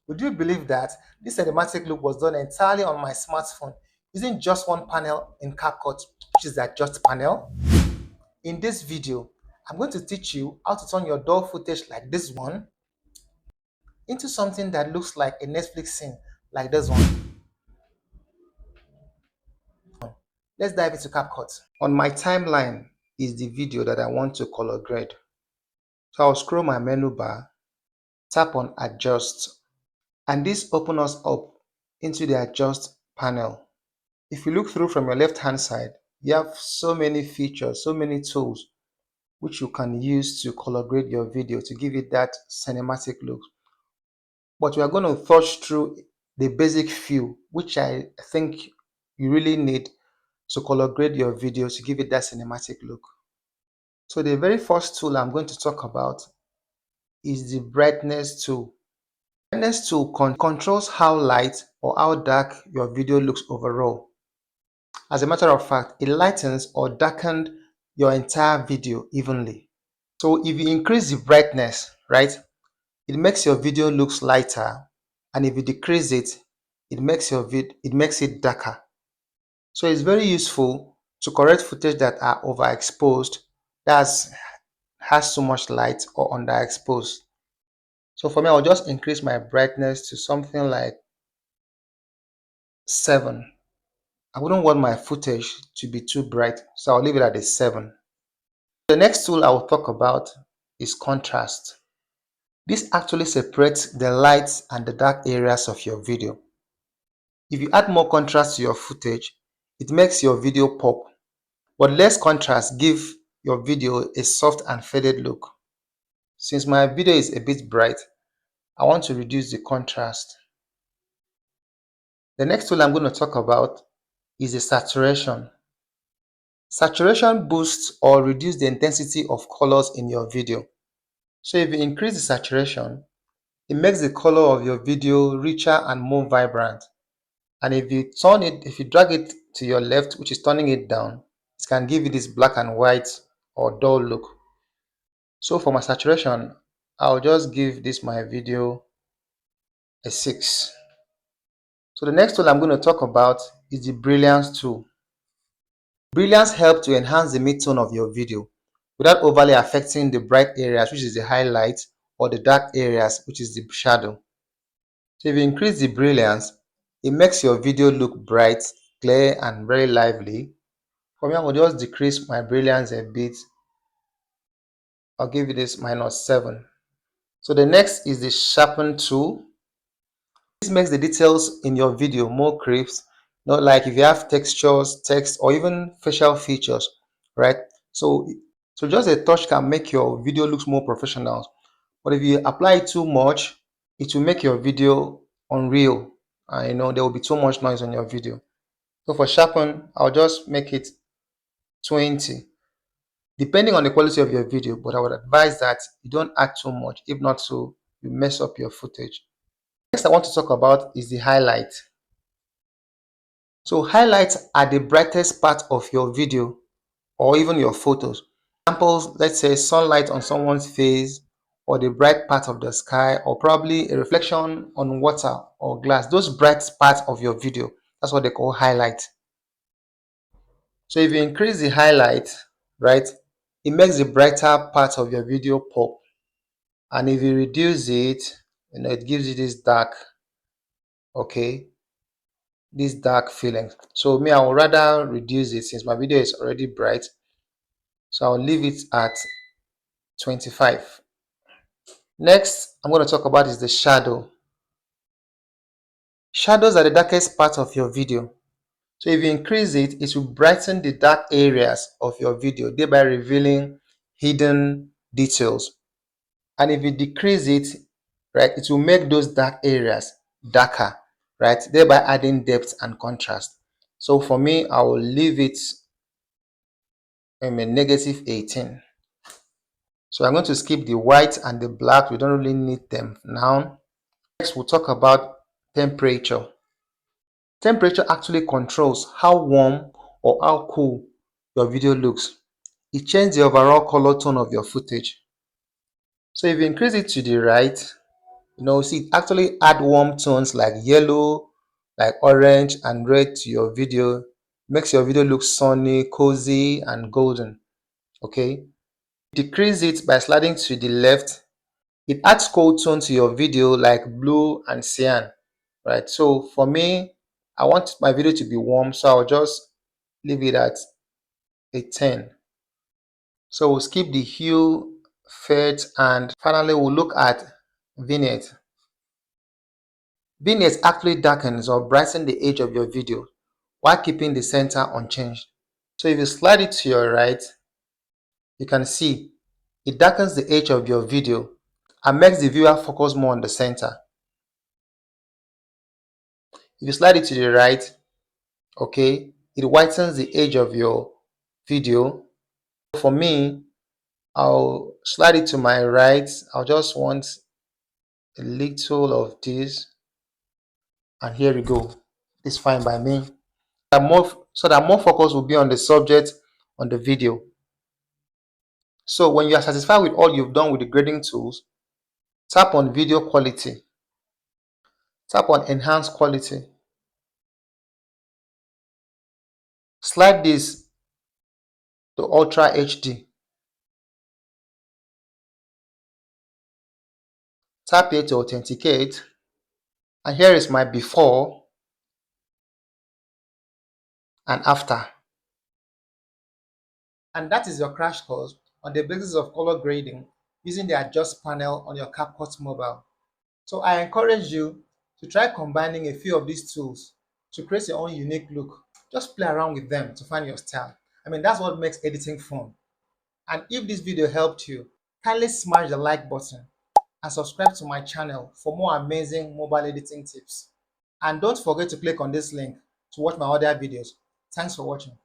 Would you believe that this cinematic look was done entirely on my smartphone using just one panel in CapCut, which is the Adjust Panel? In this video, I'm going to teach you how to turn your DAW footage like this one into something that looks like a Netflix scene like this one. Let's dive into CapCut. On my timeline is the video that I want to color grade. So I'll scroll my menu bar, tap on Adjust, and this opens us up into the Adjust panel. If you look through from your left hand side, you have so many features, so many tools which you can use to color grade your video to give it that cinematic look. But we are going to touch through the basic few which I think you really need to color grade your video to give it that cinematic look. So the very first tool I'm going to talk about is the brightness tool. Brightness tool controls how light or how dark your video looks overall. As a matter of fact, it lightens or darkens your entire video evenly. So if you increase the brightness, right, it makes your video looks lighter, and if you decrease it, it makes it darker. So it's very useful to correct footage that are overexposed, that has too much light, or underexposed. So for me, I'll just increase my brightness to something like 7. I wouldn't want my footage to be too bright, so I'll leave it at a 7. The next tool I will talk about is contrast. This actually separates the light and the dark areas of your video. If you add more contrast to your footage, it makes your video pop, but less contrast gives your video a soft and faded look. Since my video is a bit bright, I want to reduce the contrast. The next tool I'm going to talk about is the saturation. Saturation boosts or reduces the intensity of colors in your video. So if you increase the saturation, it makes the color of your video richer and more vibrant. And if you drag it to your left, which is turning it down, it can give you this black and white or dull look. So for my saturation, I'll just give this my video a 6. So the next tool I'm going to talk about is the brilliance tool. Brilliance helps to enhance the midtone of your video without overly affecting the bright areas, which is the highlight, or the dark areas, which is the shadow. So if you increase the brilliance, it makes your video look bright, clear, and very lively. For me, I will just decrease my brilliance a bit. I'll give it this -7. So the next is the sharpen tool. This makes the details in your video more crisp, not like if you have textures, text, or even facial features, right? So just a touch can make your video look more professional. But if you apply it too much, it will make your video unreal. And there will be too much noise on your video. So for sharpen, I'll just make it 20, depending on the quality of your video. But I would advise that you don't add too much. If not so, you mess up your footage. Next I want to talk about is the highlight. So highlights are the brightest part of your video or even your photos. Examples, let's say sunlight on someone's face, or the bright part of the sky, or probably a reflection on water or glass. Those bright parts of your video, that's what they call highlight. So if you increase the highlight, right, it makes the brighter part of your video pop. And if you reduce it, it gives you this dark, okay, this dark feeling. So me, I would rather reduce it since my video is already bright. So I'll leave it at 25. Next, I'm going to talk about is the shadow. Shadows are the darkest part of your video. So if you increase it, it will brighten the dark areas of your video, thereby revealing hidden details. And if you decrease it, right, it will make those dark areas darker, right, thereby adding depth and contrast. So for me, I will leave it a -18. So I'm going to skip the white and the black. We don't really need them now. Next, we'll talk about temperature. Temperature actually controls how warm or how cool your video looks. It changes the overall color tone of your footage. So if you increase it to the right, See, it actually add warm tones like yellow, like orange and red to your video. Makes your video look sunny, cozy, and golden. Okay. Decrease it by sliding to the left. It adds cold tone to your video like blue and cyan. Right. So for me, I want my video to be warm, so I'll just leave it at a 10. So we'll skip the hue, fade, and finally we'll look at vignette. Vignette actually darkens or brightens the edge of your video while keeping the center unchanged. So if you slide it to your right, you can see it darkens the edge of your video and makes the viewer focus more on the center. If you slide it to the right, okay, it whitens the edge of your video. For me, I'll slide it to my right. I'll just want a little of this, and here we go. It's fine by me. So that more focus will be on the subject on the video. So when you are satisfied with all you've done with the grading tools, tap on video quality, tap on enhance quality, slide this to Ultra HD, tap here to authenticate, and here is my before and after. And that is your crash course on the basis of color grading using the Adjust panel on your CapCut mobile. So I encourage you to try combining a few of these tools to create your own unique look. Just play around with them to find your style. I mean, that's what makes editing fun. And if this video helped you, kindly smash the like button and subscribe to my channel for more amazing mobile editing tips. And don't forget to click on this link to watch my other videos. Thanks for watching.